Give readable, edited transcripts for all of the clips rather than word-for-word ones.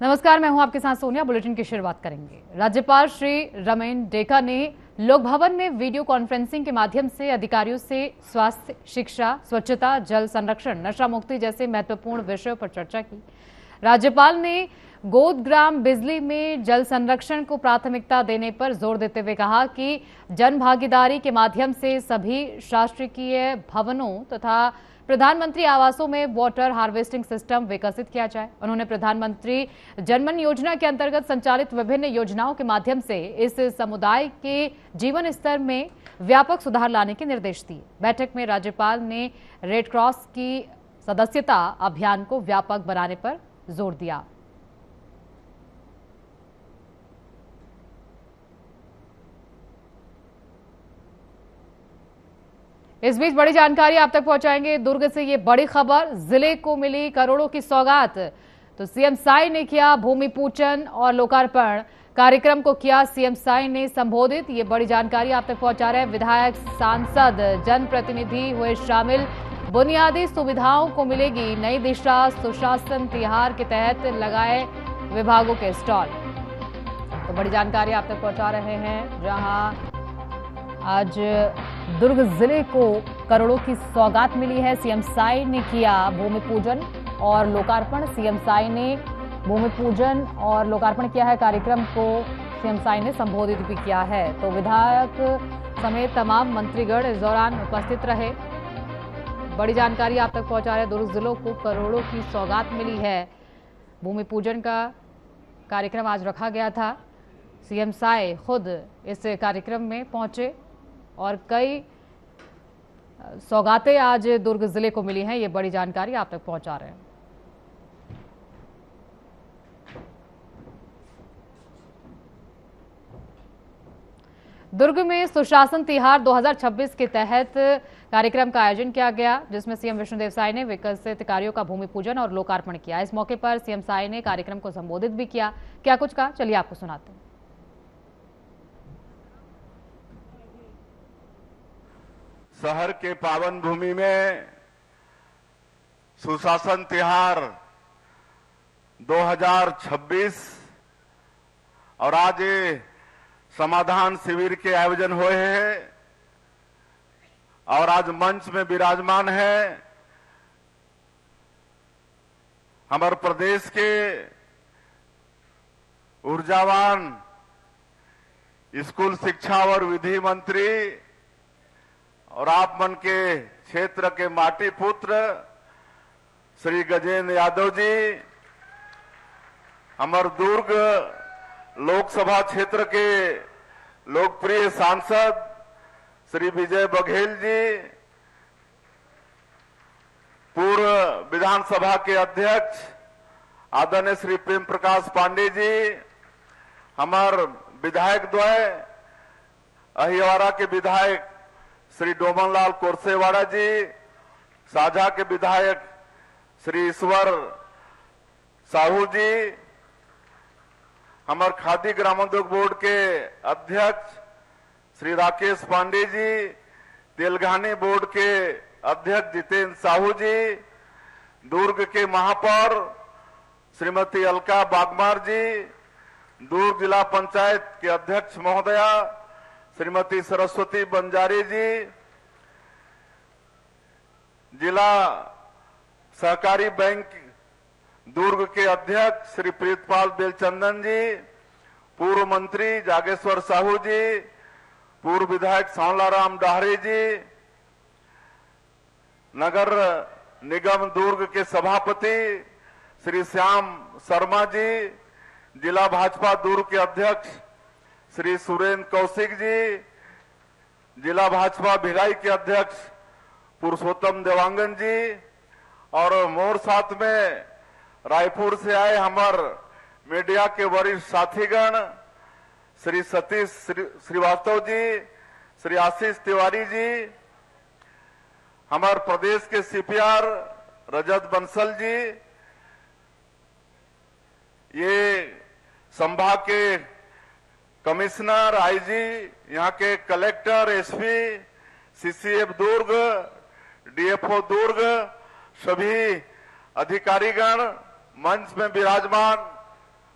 नमस्कार, मैं हूं आपके साथ सोनिया। बुलेटिन की शुरुआत करेंगे। राज्यपाल श्री रमेन डेका ने लोक भवन में वीडियो कॉन्फ्रेंसिंग के माध्यम से अधिकारियों से स्वास्थ्य, शिक्षा, स्वच्छता, जल संरक्षण, नशा मुक्ति जैसे महत्वपूर्ण विषयों पर चर्चा की। राज्यपाल ने गोदग्राम बिजली में जल संरक्षण को प्राथमिकता देने पर जोर देते हुए कहा कि जन भागीदारी के माध्यम से सभी शासकीय भवनों तथा प्रधानमंत्री आवासों में वाटर हार्वेस्टिंग सिस्टम विकसित किया जाए। उन्होंने प्रधानमंत्री जनमन योजना के अंतर्गत संचालित विभिन्न योजनाओं के माध्यम से इस समुदाय के जीवन स्तर में व्यापक सुधार लाने के निर्देश दिए। बैठक में राज्यपाल ने रेड क्रॉस की सदस्यता अभियान को व्यापक बनाने पर जोर दिया। इस बीच बड़ी जानकारी आप तक पहुंचाएंगे। दुर्ग से ये बड़ी खबर, जिले को मिली करोड़ों की सौगात। तो सीएम साई ने किया भूमि पूजन और लोकार्पण। कार्यक्रम को किया सीएम साई ने संबोधित। ये बड़ी जानकारी आप तक पहुंचा रहे हैं। विधायक, सांसद, जनप्रतिनिधि हुए शामिल। बुनियादी सुविधाओं को मिलेगी नई दिशा। सुशासन तिहार के तहत लगाए विभागों के स्टॉल। तो बड़ी जानकारी आप तक पहुंचा रहे हैं, जहां आज दुर्ग जिले को करोड़ों की सौगात मिली है। सीएम साई ने किया भूमि पूजन और लोकार्पण। सीएम साई ने भूमि पूजन और लोकार्पण किया है। कार्यक्रम को सीएम साई ने संबोधित भी किया है। तो विधायक समेत तमाम मंत्रीगण इस दौरान उपस्थित रहे। बड़ी जानकारी आप तक पहुंचा रहे। दुर्ग जिलों को करोड़ों की सौगात मिली है। भूमि पूजन का कार्यक्रम आज रखा गया था। सीएम साई खुद इस कार्यक्रम में पहुंचे और कई सौगातें आज दुर्ग जिले को मिली हैं। ये बड़ी जानकारी आप तक पहुंचा रहे हैं। दुर्ग में सुशासन तिहार 2026 के तहत कार्यक्रम का आयोजन किया गया, जिसमें सीएम विष्णुदेव साई ने विकसित कार्यों का भूमि पूजन और लोकार्पण किया। इस मौके पर सीएम साई ने कार्यक्रम को संबोधित भी किया। क्या कुछ कहा, चलिए आपको सुनाते हैं। शहर के पावन भूमि में सुशासन तिहार 2026 और आज ये समाधान शिविर के आयोजन हुए हैं और आज मंच में विराजमान है हमारे प्रदेश के ऊर्जावान स्कूल शिक्षा और विधि मंत्री और आप मन के क्षेत्र के माटी पुत्र श्री गजेंद्र यादव जी, हमारे दुर्ग लोकसभा क्षेत्र के लोकप्रिय सांसद श्री विजय बघेल जी, पूर्व विधानसभा के अध्यक्ष आदरणीय श्री प्रेम प्रकाश पांडे जी, हमारे विधायक द्वय अहिवारा के विधायक श्री डोमनलाल कोरसेवाड़ा जी, साझा के विधायक श्री ईश्वर साहू जी, हमारे खादी ग्रामोद्योग बोर्ड के अध्यक्ष श्री राकेश पांडे जी, तेलंगानी बोर्ड के अध्यक्ष जितेंद्र साहू जी, दुर्ग के महापौर श्रीमती अलका बागमार जी, दुर्ग जिला पंचायत के अध्यक्ष महोदया श्रीमती सरस्वती बंजारी जी, जिला सहकारी बैंक दुर्ग के अध्यक्ष श्री प्रीतपाल बेलचंदन जी, पूर्व मंत्री जागेश्वर साहू जी, पूर्व विधायक सांवलाराम डाहरी जी, नगर निगम दुर्ग के सभापति श्री श्याम शर्मा जी, जिला भाजपा दुर्ग के अध्यक्ष श्री सुरेंद्र कौशिक जी, जिला भाजपा भिलाई के अध्यक्ष पुरुषोत्तम देवांगन जी और मोर साथ में रायपुर से आए हमारे मीडिया के वरिष्ठ साथीगण श्री सतीश श्रीवास्तव जी, श्री आशीष तिवारी जी, हमारे प्रदेश के सीपीआर रजत बंसल जी, ये संभाग के कमिश्नर, आईजी, यहाँ के कलेक्टर, एसपी, सीसीएफ दुर्ग, डीएफओ दुर्ग, सभी अधिकारीगण मंच में विराजमान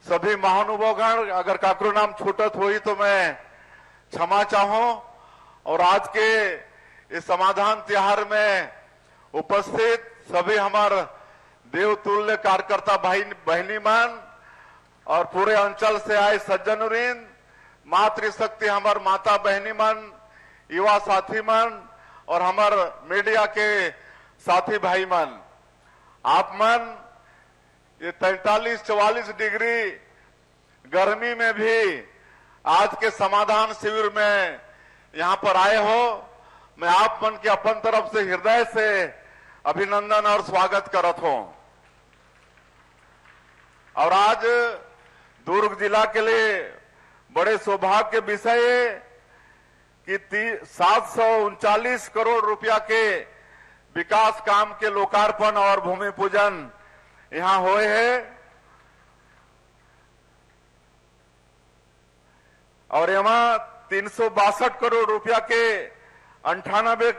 सभी महानुभावगण, अगर काकरो नाम छूटत हुई तो मैं क्षमा चाहूं। और आज के इस समाधान त्योहार में उपस्थित सभी हमारे देवतुल्य कार्यकर्ता भाई बहनी मन और पूरे अंचल से आए सज्जनवृंद, मातृशक्ति हमार माता बहनी मन, युवा साथी मन और हमार मीडिया के साथी भाई मन, आप मन ये 43-44 डिग्री गर्मी में भी आज के समाधान शिविर में यहाँ पर आए हो। मैं आप मन के अपन तरफ से हृदय से अभिनंदन और स्वागत करत हूं। और आज दुर्ग जिला के लिए बड़े सौभाग्य के विषय है कि 739 करोड़ रुपया के विकास काम के लोकार्पण और भूमि पूजन यहां हुए हैं। और यहाँ 362 करोड़ रुपया के 98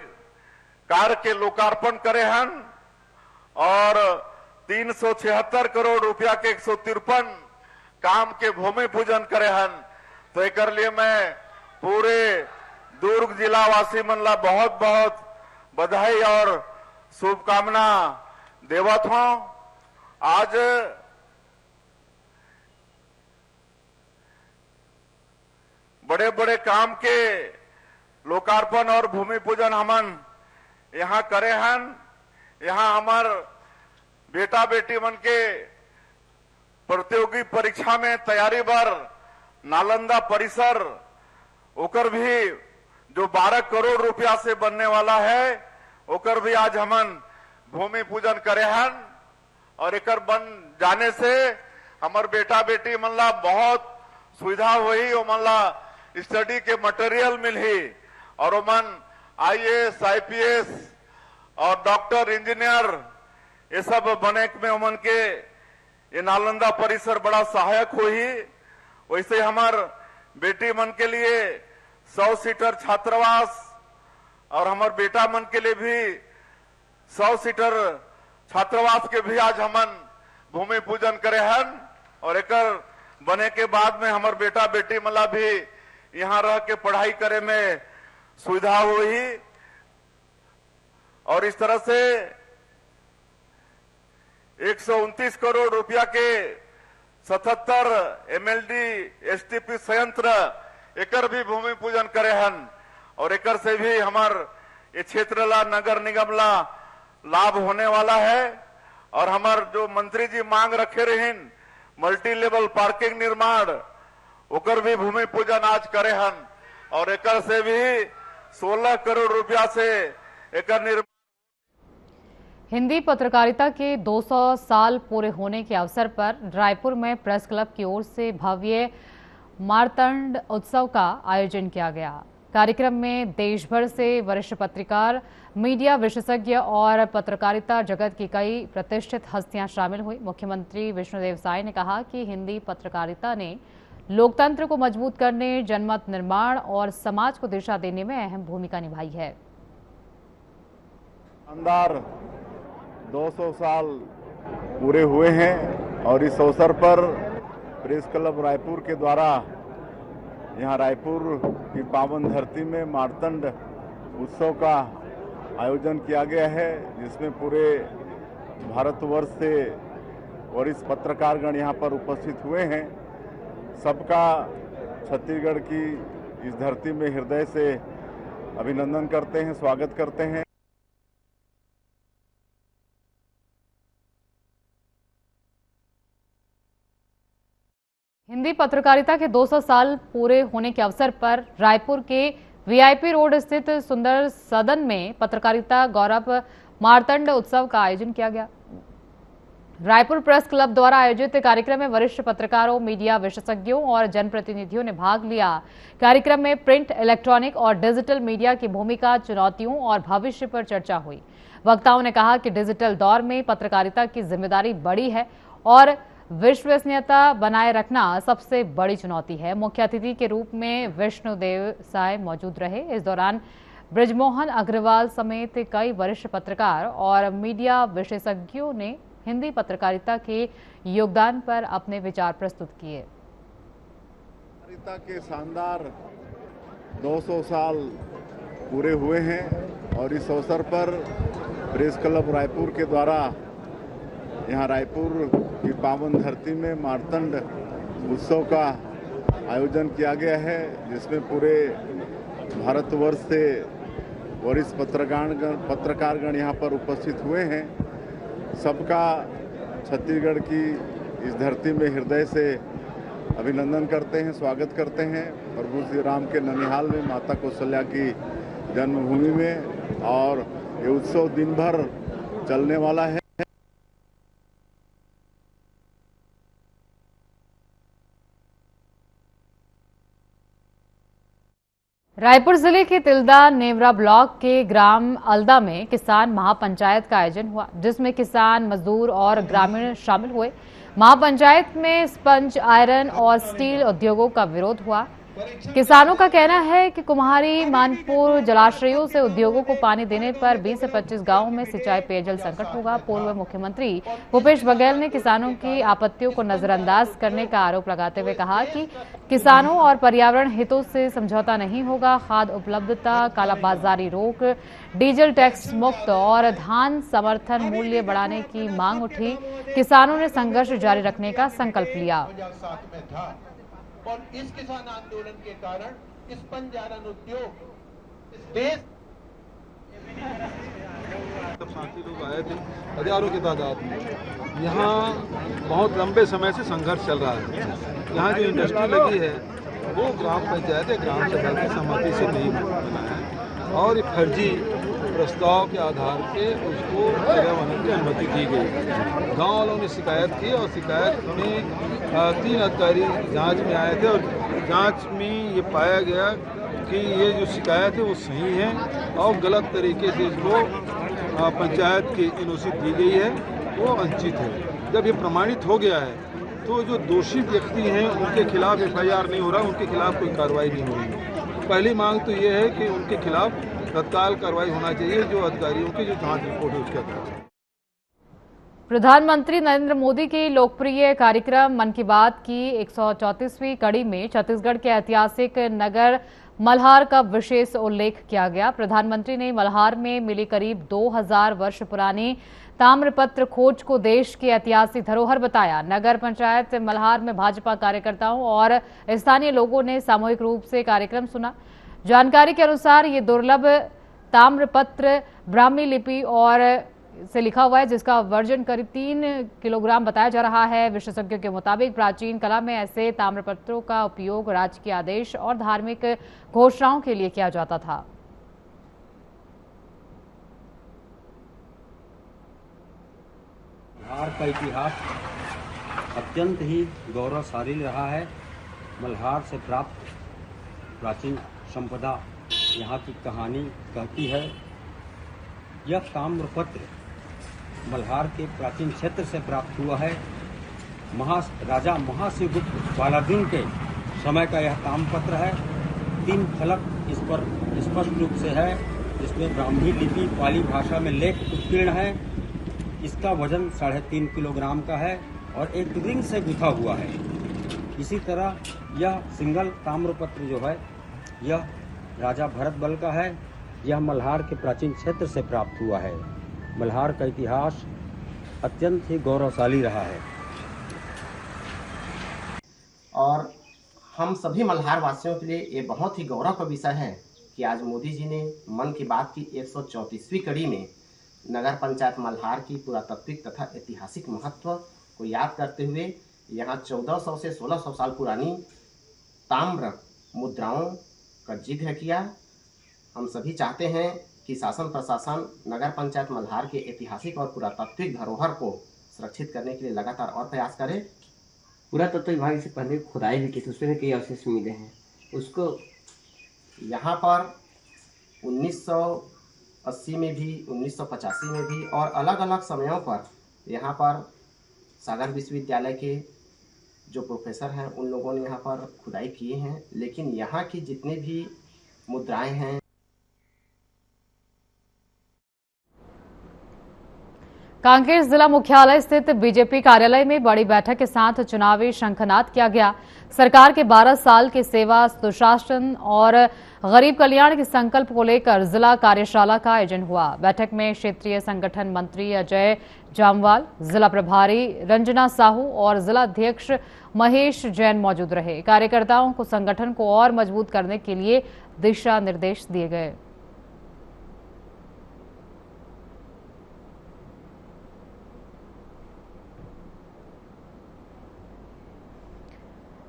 कार्य के लोकार्पण करे हैं और 376 करोड़ रुपया के 153 काम के भूमि पूजन करे हैं। तो एक लिए मैं पूरे दुर्ग जिला वासी मन ला बहुत बहुत बधाई और शुभकामना देवत हूं। आज बड़े बड़े काम के लोकार्पण और भूमि पूजन हमन यहाँ करे हैं। यहाँ हमार बेटा बेटी मन के प्रतियोगी परीक्षा में तैयारी बर नालंदा परिसर ओकर भी जो 12 करोड़ रुपया से बनने वाला है ओकर भी आज हमन भूमि पूजन करे हैं। और एकर बन जाने से हमार बेटा बेटी मन ला बहुत सुविधा हुई, ओ मन ला स्टडी के मटेरियल मिली और ओ मन IAS IPS और डॉक्टर इंजीनियर ये सब बने में ओमन के ये नालंदा परिसर बड़ा सहायक हुई। वैसे हमार बेटी मन के लिए 100 सीटर छात्रावास और हमार बेटा मन के लिए भी 100 सीटर छात्रावास के भी आज हमन भूमि पूजन करे हैं। और एकर बने के बाद में हमार बेटा बेटी मला भी यहाँ रह के पढ़ाई करे में सुविधा हुई। और इस तरह से 129 करोड़ रुपया के 77 MLD STP संयंत्र एकर भी भूमि पूजन करे हैं। और एकर से भी हमार ये क्षेत्र ला नगर निगम ला लाभ होने वाला है। और हमार जो मंत्री जी मांग रखे रहें मल्टी लेवल पार्किंग निर्माण ओकर भी भूमि पूजन आज करे हैं। और एकर से भी 16 करोड़ रुपया से एकर निर्माण। हिंदी पत्रकारिता के 200 साल पूरे होने के अवसर पर रायपुर में प्रेस क्लब की ओर से भव्य मार्तंड उत्सव का आयोजन किया गया। कार्यक्रम में देश भर से वरिष्ठ पत्रकार, मीडिया विशेषज्ञ और पत्रकारिता जगत की कई प्रतिष्ठित हस्तियां शामिल हुई। मुख्यमंत्री विष्णुदेव साय ने कहा कि हिंदी पत्रकारिता ने लोकतंत्र को मजबूत करने, जनमत निर्माण और समाज को दिशा देने में अहम भूमिका निभाई है। शानदार 200 साल पूरे हुए हैं और इस अवसर पर प्रेस क्लब रायपुर के द्वारा यहाँ रायपुर की पावन धरती में मार्तंड उत्सव का आयोजन किया गया है, जिसमें पूरे भारतवर्ष से वरिष्ठ पत्रकारगण यहाँ पर उपस्थित हुए हैं। सबका छत्तीसगढ़ की इस धरती में हृदय से अभिनंदन करते हैं, स्वागत करते हैं। हिंदी पत्रकारिता के 200 साल पूरे होने के अवसर पर रायपुर के VIP रोड स्थित सुंदर सदन में पत्रकारिता गौरव मार्तंड उत्सव का आयोजन किया गया। रायपुर प्रेस क्लब द्वारा आयोजित कार्यक्रम में वरिष्ठ पत्रकारों, मीडिया विशेषज्ञों और जनप्रतिनिधियों ने भाग लिया। कार्यक्रम में प्रिंट, इलेक्ट्रॉनिक और डिजिटल मीडिया की भूमिका, चुनौतियों और भविष्य पर चर्चा हुई। वक्ताओं ने कहा कि डिजिटल दौर में पत्रकारिता की जिम्मेदारी बड़ी है और विश्वसनीयता बनाए रखना सबसे बड़ी चुनौती है। मुख्य अतिथि के रूप में विष्णुदेव साय मौजूद रहे। इस दौरान ब्रजमोहन अग्रवाल समेत कई वरिष्ठ पत्रकार और मीडिया विशेषज्ञों ने हिंदी पत्रकारिता के योगदान पर अपने विचार प्रस्तुत किए। पत्रकारिता के शानदार 200 साल पूरे हुए हैं और इस अवसर पर प्रेस क्लब रायपुर के द्वारा यहाँ रायपुर की पावन धरती में मार्तंड उत्सव का आयोजन किया गया है, जिसमें पूरे भारतवर्ष से वरिष्ठ पत्रकारगण यहाँ पर उपस्थित हुए हैं। सबका छत्तीसगढ़ की इस धरती में हृदय से अभिनंदन करते हैं, स्वागत करते हैं। प्रभु श्री राम के ननिहाल में, माता कौशल्या की जन्मभूमि में, और ये उत्सव दिन भर चलने वाला है। रायपुर जिले के तिल्दा नेवरा ब्लॉक के ग्राम अल्दा में किसान महापंचायत का आयोजन हुआ, जिसमें किसान, मजदूर और ग्रामीण शामिल हुए। महापंचायत में स्पंज, आयरन और स्टील उद्योगों का विरोध हुआ। किसानों का कहना है कि कुम्हारी, मानपुर जलाशयों से उद्योगों को पानी देने पर 20 से 25 गांवों में सिंचाई पेयजल संकट होगा। पूर्व मुख्यमंत्री भूपेश बघेल ने किसानों की आपत्तियों को नजरअंदाज करने का आरोप लगाते हुए कहा कि किसानों और पर्यावरण हितों से समझौता नहीं होगा। खाद उपलब्धता, कालाबाजारी रोक, डीजल टैक्स मुक्त और धान समर्थन मूल्य बढ़ाने की मांग उठी। किसानों ने संघर्ष जारी रखने का संकल्प लिया। और इस किसान आंदोलन के कारण इस पंजारन उद्योग इस देश साथी लोग आए थे, हजारों की तादाद में। यहाँ बहुत लंबे समय से संघर्ष चल रहा है। यहाँ जो इंडस्ट्री लगी है वो ग्राम पंचायत है, ग्राम सभा की सहमति से नहीं बना है और एक फर्जी प्रस्ताव के आधार पे उसको जगह बनाने की अनुमति दी गई। गांव वालों ने शिकायत की और शिकायत में 3 अधिकारी जांच में आए थे और जांच में ये पाया गया कि ये जो शिकायत है वो सही है और गलत तरीके से इसको पंचायत की एनओसी दी गई है, वो वंचित है। जब ये प्रमाणित हो गया है तो जो दोषी व्यक्ति हैं उनके खिलाफ FIR नहीं हो रहा, उनके खिलाफ कोई कार्रवाई नहीं हो रही। पहली मांग तो ये है कि उनके खिलाफ तत्काल कार्रवाई होना चाहिए, जो अधिकारियों की जो जांच रिपोर्ट है उसके आधार। प्रधानमंत्री नरेंद्र मोदी के लोकप्रिय कार्यक्रम मन की बात की 134वीं कड़ी में छत्तीसगढ़ के ऐतिहासिक नगर मल्हार का विशेष उल्लेख किया गया। प्रधानमंत्री ने मल्हार में मिली करीब 2000 वर्ष पुरानी ताम्रपत्र खोज को देश की ऐतिहासिक धरोहर बताया। नगर पंचायत मल्हार में भाजपा कार्यकर्ताओं और स्थानीय लोगों ने सामूहिक रूप से कार्यक्रम सुना। जानकारी के अनुसार ये दुर्लभ ताम्रपत्र ब्राह्मी लिपि और से लिखा हुआ है, जिसका वजन करीब 3 किलोग्राम बताया जा रहा है। विशेषज्ञों के मुताबिक प्राचीन कला में ऐसे ताम्रपत्रों का उपयोग राजकीय आदेश और धार्मिक घोषणाओं के लिए किया जाता था। मल्हार का इतिहास अत्यंत ही गौरवशाली रहा है। मल्हार से प्राप्त प्राचीन संपदा यहाँ की कहानी कहती है। यह ताम्रपत्र मल्हार के प्राचीन क्षेत्र से प्राप्त हुआ है। राजा महाशिवगुप्त बालादीन के समय का यह ताम्रपत्र है। 3 फलक इस पर स्पष्ट रूप से है, जिसमें ब्राह्मी लिपि पाली भाषा में लेख उत्कीर्ण है। इसका वजन 3.5 किलोग्राम का है और एक रिंग से गुथा हुआ है। इसी तरह यह सिंगल ताम्रपत्र जो है यह राजा भरत बल का है। यह मल्हार के प्राचीन क्षेत्र से प्राप्त हुआ है। मल्हार का इतिहास अत्यंत ही गौरवशाली रहा है और हम सभी मल्हार वासियों के लिए ये बहुत ही गौरव का विषय है कि आज मोदी जी ने मन की बात की 134वीं कड़ी में नगर पंचायत मल्हार की पुरातात्विक तथा ऐतिहासिक महत्व को याद करते हुए यहाँ 1400 से 1600 साल पुरानी ताम्र मुद्राओं का जिक्र किया। हम सभी चाहते हैं कि शासन प्रशासन नगर पंचायत मल्हार के ऐतिहासिक और पुरातात्विक धरोहर को सुरक्षित करने के लिए लगातार और प्रयास करे। पुरातत्व विभाग से पहले खुदाई भी की, उसमें कई अवशेष मिले हैं। उसको यहाँ पर 1980 में भी, 1985 में भी और अलग अलग समयों पर यहाँ पर सागर विश्वविद्यालय के जो प्रोफेसर हैं उन लोगों ने यहाँ पर खुदाई किए हैं। लेकिन यहाँ की जितने भी मुद्राएं हैं कांकेर जिला मुख्यालय स्थित बीजेपी कार्यालय में बड़ी बैठक के साथ चुनावी शंखनाद किया गया। सरकार के 12 साल की सेवा, सुशासन और गरीब कल्याण के संकल्प को लेकर जिला कार्यशाला का आयोजन हुआ। बैठक में क्षेत्रीय संगठन मंत्री अजय जामवाल, जिला प्रभारी रंजना साहू और जिला अध्यक्ष महेश जैन मौजूद रहे। कार्यकर्ताओं को संगठन को और मजबूत करने के लिए दिशा निर्देश दिए गए।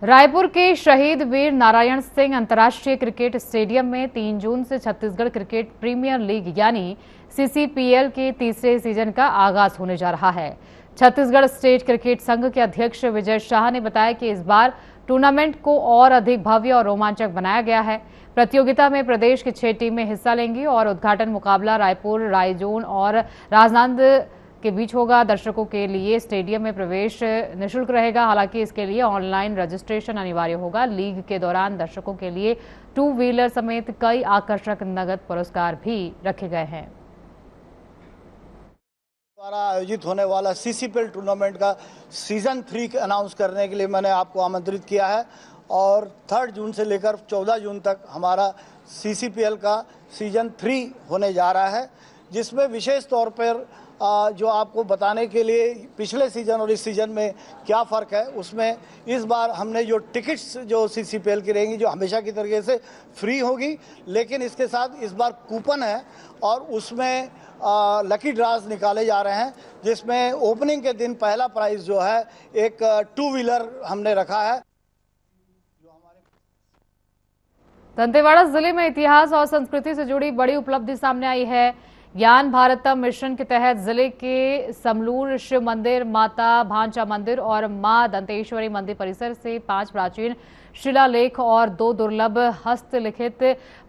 रायपुर के शहीद वीर नारायण सिंह अंतर्राष्ट्रीय क्रिकेट स्टेडियम में 3 जून से छत्तीसगढ़ क्रिकेट प्रीमियर लीग यानी सीसीपीएल के तीसरे सीजन का आगाज होने जा रहा है। छत्तीसगढ़ स्टेट क्रिकेट संघ के अध्यक्ष विजय शाह ने बताया कि इस बार टूर्नामेंट को और अधिक भव्य और रोमांचक बनाया गया है। प्रतियोगिता में प्रदेश की 6 टीमें हिस्सा लेंगी और उद्घाटन मुकाबला रायपुर, रायजोन और राजनांदगांव के बीच होगा। दर्शकों के लिए स्टेडियम में प्रवेश निःशुल्क रहेगा। हालांकि इसके लिए ऑनलाइन रजिस्ट्रेशन अनिवार्य होगा। लीग के दौरान दर्शकों के लिए 2 व्हीलर समेत कई आकर्षक नगद पुरस्कार भी रखे गए हैं। द्वारा आयोजित होने वाला सीसीपीएल टूर्नामेंट का सीजन 3 अनाउंस करने के लिए मैंने आपको आमंत्रित किया है और 3 जून से लेकर 14 जून तक हमारा सीसीपीएल का सीजन 3 होने जा रहा है, जिसमें विशेष तौर पर जो आपको बताने के लिए पिछले सीजन और इस सीजन में क्या फ़र्क है, उसमें इस बार हमने जो टिकट्स जो सीसीपीएल की रहेंगी जो हमेशा की तरीके से फ्री होगी, लेकिन इसके साथ इस बार कूपन है और उसमें लकी ड्राज निकाले जा रहे हैं, जिसमें ओपनिंग के दिन पहला प्राइज़ जो है एक 2 व्हीलर हमने रखा है। दंतेवाड़ा जिले में इतिहास और संस्कृति से जुड़ी बड़ी उपलब्धि सामने आई है। ज्ञान भारतम मिशन के तहत जिले के समलूर शिव मंदिर, माता भांचा मंदिर और मां दंतेश्वरी मंदिर परिसर से 5 प्राचीन शिलालेख और 2 दुर्लभ हस्तलिखित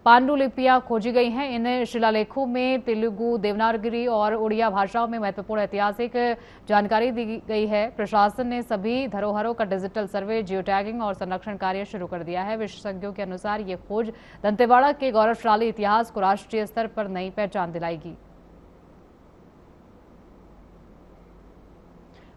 पांडुलिपियां खोजी गई हैं। इन शिलालेखों में तेलुगु, देवनागरी और उड़िया भाषाओं में महत्वपूर्ण ऐतिहासिक जानकारी दी गई है। प्रशासन ने सभी धरोहरों का डिजिटल सर्वे, जियो टैगिंग और संरक्षण कार्य शुरू कर दिया है। विशेषज्ञों के अनुसार ये खोज दंतेवाड़ा के गौरवशाली इतिहास को राष्ट्रीय स्तर पर नई पहचान दिलाएगी।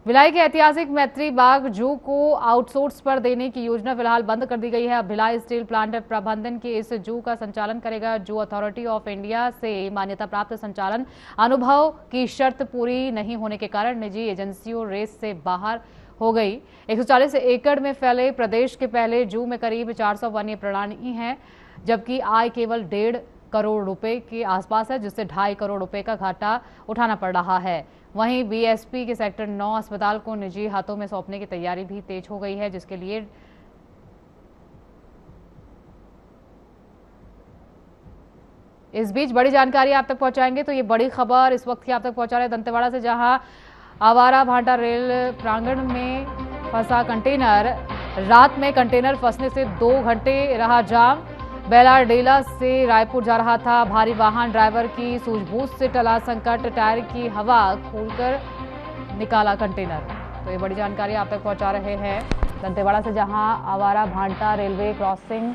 भिलाई के ऐतिहासिक मैत्री बाग जू को आउटसोर्स पर देने की योजना फिलहाल बंद कर दी गई है। अब भिलाई स्टील प्लांट प्रबंधन के इस जू का संचालन करेगा। जू अथॉरिटी ऑफ इंडिया से मान्यता प्राप्त संचालन अनुभव की शर्त पूरी नहीं होने के कारण निजी एजेंसियों रेस से बाहर हो गई। 140 एकड़ में फैले प्रदेश के पहले जू में करीब 400 वन्य प्राणी हैं, जबकि आय केवल 1.5 करोड़ रुपए के आसपास है, जिससे 2.5 करोड़ रुपए का घाटा उठाना पड़ रहा है। वहीं बीएसपी के सेक्टर 9 अस्पताल को निजी हाथों में सौंपने की तैयारी भी तेज हो गई है, जिसके लिए इस बीच बड़ी जानकारी आप तक पहुंचाएंगे। तो ये बड़ी खबर इस वक्त की आप तक पहुंचा रहे दंतेवाड़ा से, जहां आवारा भांटा रेल प्रांगण में फंसा कंटेनर। रात में कंटेनर फंसने से 2 घंटे रहा जाम। बेलाडेला से रायपुर जा रहा था भारी वाहन, ड्राइवर की सूझबूझ से टला संकट, टायर की हवा खोलकर निकाला कंटेनर। तो ये बड़ी जानकारी आप तक पहुंचा रहे हैं दंतेवाड़ा से, जहां आवारा भांटा रेलवे क्रॉसिंग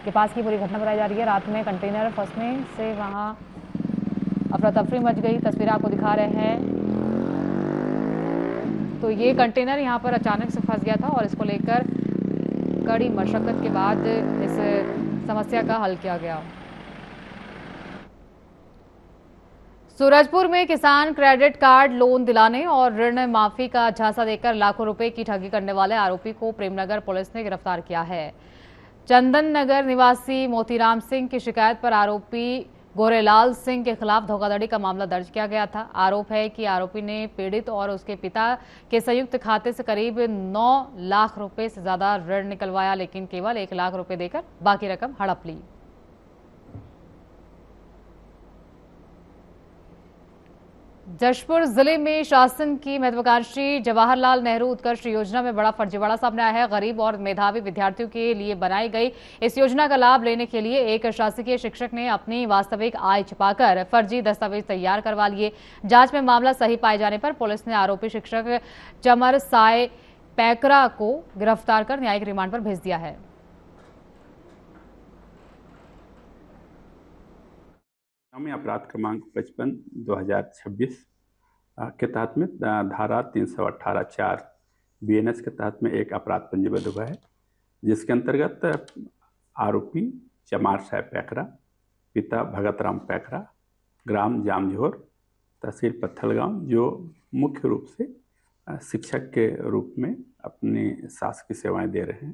के पास की पूरी घटना बताई जा रही है। रात में कंटेनर फंसने से वहां अफरा तफरी मच गई। तस्वीर आपको दिखा रहे हैं। तो ये कंटेनर यहां पर अचानक से फंस गया था और इसको लेकर कड़ी मशक्कत के बाद इस समस्या का हल किया गया। सूरजपुर में किसान क्रेडिट कार्ड लोन दिलाने और ऋण माफी का झांसा देकर लाखों रुपए की ठगी करने वाले आरोपी को प्रेमनगर पुलिस ने गिरफ्तार किया है। चंदन नगर निवासी मोतीराम सिंह की शिकायत पर आरोपी गोरेलाल सिंह के खिलाफ धोखाधड़ी का मामला दर्ज किया गया था। आरोप है कि आरोपी ने पीड़ित और उसके पिता के संयुक्त खाते से करीब 9 लाख रुपए से ज्यादा ऋण निकलवाया, लेकिन केवल 1 लाख रुपए देकर बाकी रकम हड़प ली। जशपुर जिले में शासन की महत्वाकांक्षी जवाहरलाल नेहरू उत्कर्ष योजना में बड़ा फर्जीवाड़ा सामने आया है। गरीब और मेधावी विद्यार्थियों के लिए बनाई गई इस योजना का लाभ लेने के लिए एक शासकीय शिक्षक ने अपनी वास्तविक आय छिपाकर फर्जी दस्तावेज तैयार करवा लिए। जांच में मामला सही पाए जाने पर पुलिस ने आरोपी शिक्षक चमर साय पैकरा को गिरफ्तार कर न्यायिक रिमांड पर भेज दिया है। अपराध क्रमांक 55/2026 के तहत में धारा 318(4) BNS के तहत में एक अपराध पंजीबद्ध हुआ है, जिसके अंतर्गत आरोपी चमार साहब पैकरा, पिता भगत राम पैकरा, ग्राम जामझोर, तहसील पत्थलगांव, जो मुख्य रूप से शिक्षक के रूप में अपनी शासकीय सेवाएं दे रहे हैं,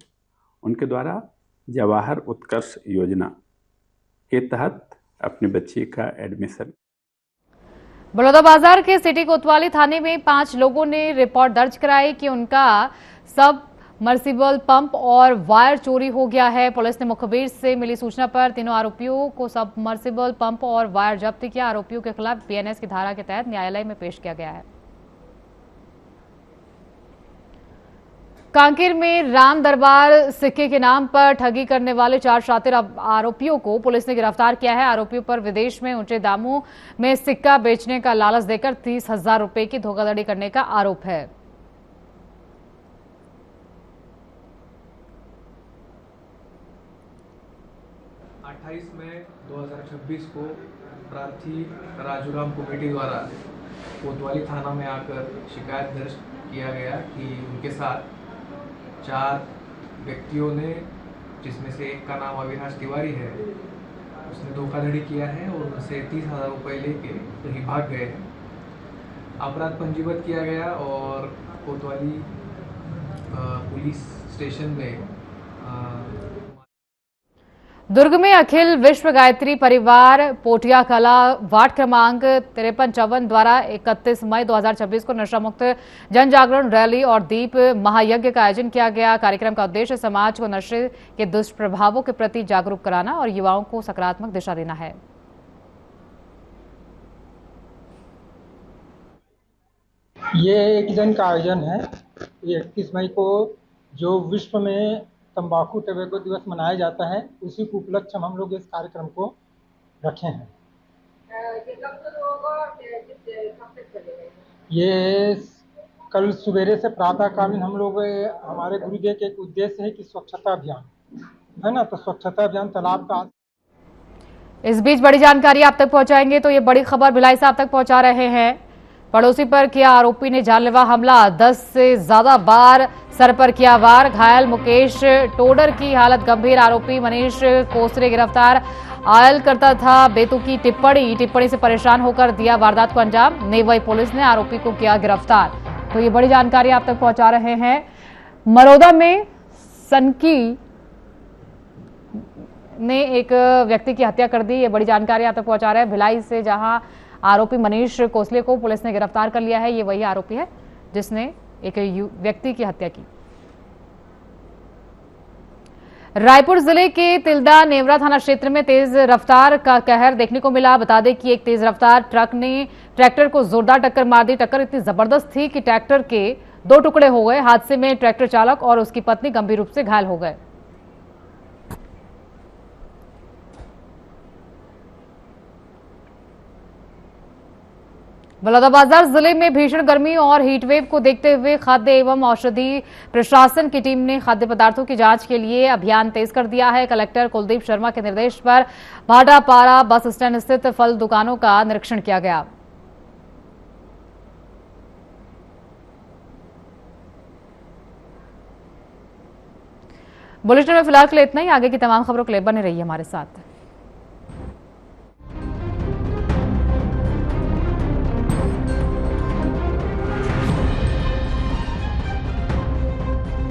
उनके द्वारा जवाहर उत्कर्ष योजना के तहत अपनी बच्ची का एडमिशन। बलौदाबाजार के सिटी कोतवाली थाने में 5 लोगों ने रिपोर्ट दर्ज कराई कि उनका सब मर्सिबल पंप और वायर चोरी हो गया है। पुलिस ने मुखबिर से मिली सूचना पर तीनों आरोपियों को सब मर्सिबल पंप और वायर जब्त किया। आरोपियों के खिलाफ BNS की धारा के तहत न्यायालय में पेश किया गया है। कांकेर में राम दरबार सिक्के के नाम पर ठगी करने वाले 4 शातिर आरोपियों को पुलिस ने गिरफ्तार किया है। आरोपियों पर विदेश में ऊंचे दामों में सिक्का बेचने का लालच देकर 30,000 रुपए की धोखाधड़ी करने का आरोप है। मई 2026 को प्रार्थी राजूराम कमेटी द्वारा कोतवाली थाना में आकर शिकायत दर्ज किया गया कि उनके साथ 4 व्यक्तियों ने, जिसमें से एक का नाम अविनाश तिवारी है, उसने धोखाधड़ी किया है और उनसे 30,000 रुपये लेके कहीं भाग गए हैं। अपराध पंजीबद्ध किया गया और कोतवाली पुलिस स्टेशन में दुर्ग में अखिल विश्व गायत्री परिवार पोटिया कला वार्ड क्रमांक 5354 द्वारा 31 मई 2026 को नशा मुक्त जन जागरण रैली और दीप महायज्ञ का आयोजन किया गया। कार्यक्रम का उद्देश्य समाज को नशे के दुष्प्रभावों के प्रति जागरूक कराना और युवाओं को सकारात्मक दिशा देना है। ये एक दिन का आयोजन है। 31 मई को जो विश्व में तंबाकू टबैको दिवस मनाया जाता है, उसी को उपलक्ष्य हम लोग इस कार्यक्रम को रखे हैं। ये कल सवेरे से प्रातःकालीन हम लोग, हमारे गुरुदेव के एक उद्देश्य है कि स्वच्छता अभियान है ना, तो स्वच्छता अभियान तालाब का। इस बीच बड़ी जानकारी आप तक पहुंचाएंगे तो ये बड़ी खबर भिलाई से आप तक पहुंचा रहे हैं। पड़ोसी पर किया आरोपी ने जानलेवा हमला, 10 से ज्यादा बार सर पर किया वार, घायल मुकेश टोडर की हालत गंभीर। आरोपी मनीष कोसरे गिरफ्तार। आयल करता था बेतुकी टिप्पणी से परेशान होकर दिया वारदात को अंजाम। नेवई पुलिस ने आरोपी को किया गिरफ्तार। तो ये बड़ी जानकारी आप तक पहुंचा रहे हैं। मरोदा में सनकी ने एक व्यक्ति की हत्या कर दी, ये बड़ी जानकारी आप तक पहुंचा रहे हैं भिलाई से, जहां आरोपी मनीष कोसले को पुलिस ने गिरफ्तार कर लिया है। ये वही आरोपी है जिसने एक व्यक्ति की हत्या की। रायपुर जिले के तिल्दा नेवरा थाना क्षेत्र में तेज रफ्तार का कहर देखने को मिला। बता दें कि एक तेज रफ्तार ट्रक ने ट्रैक्टर को जोरदार टक्कर मार दी। टक्कर इतनी जबरदस्त थी कि ट्रैक्टर के 2 टुकड़े हो गए। हादसे में ट्रैक्टर चालक और उसकी पत्नी गंभीर रूप से घायल हो गए। बलौदाबाजार जिले में भीषण गर्मी और हीटवेव को देखते हुए खाद्य एवं औषधि प्रशासन की टीम ने खाद्य पदार्थों की जांच के लिए अभियान तेज कर दिया है। कलेक्टर कुलदीप शर्मा के निर्देश पर भाटापारा बस स्टैंड स्थित फल दुकानों का निरीक्षण किया गया। बुलेटिन में फिलहाल के लिए इतना ही। आगे की तमाम खबरों के लिए बने रहिए हमारे साथ।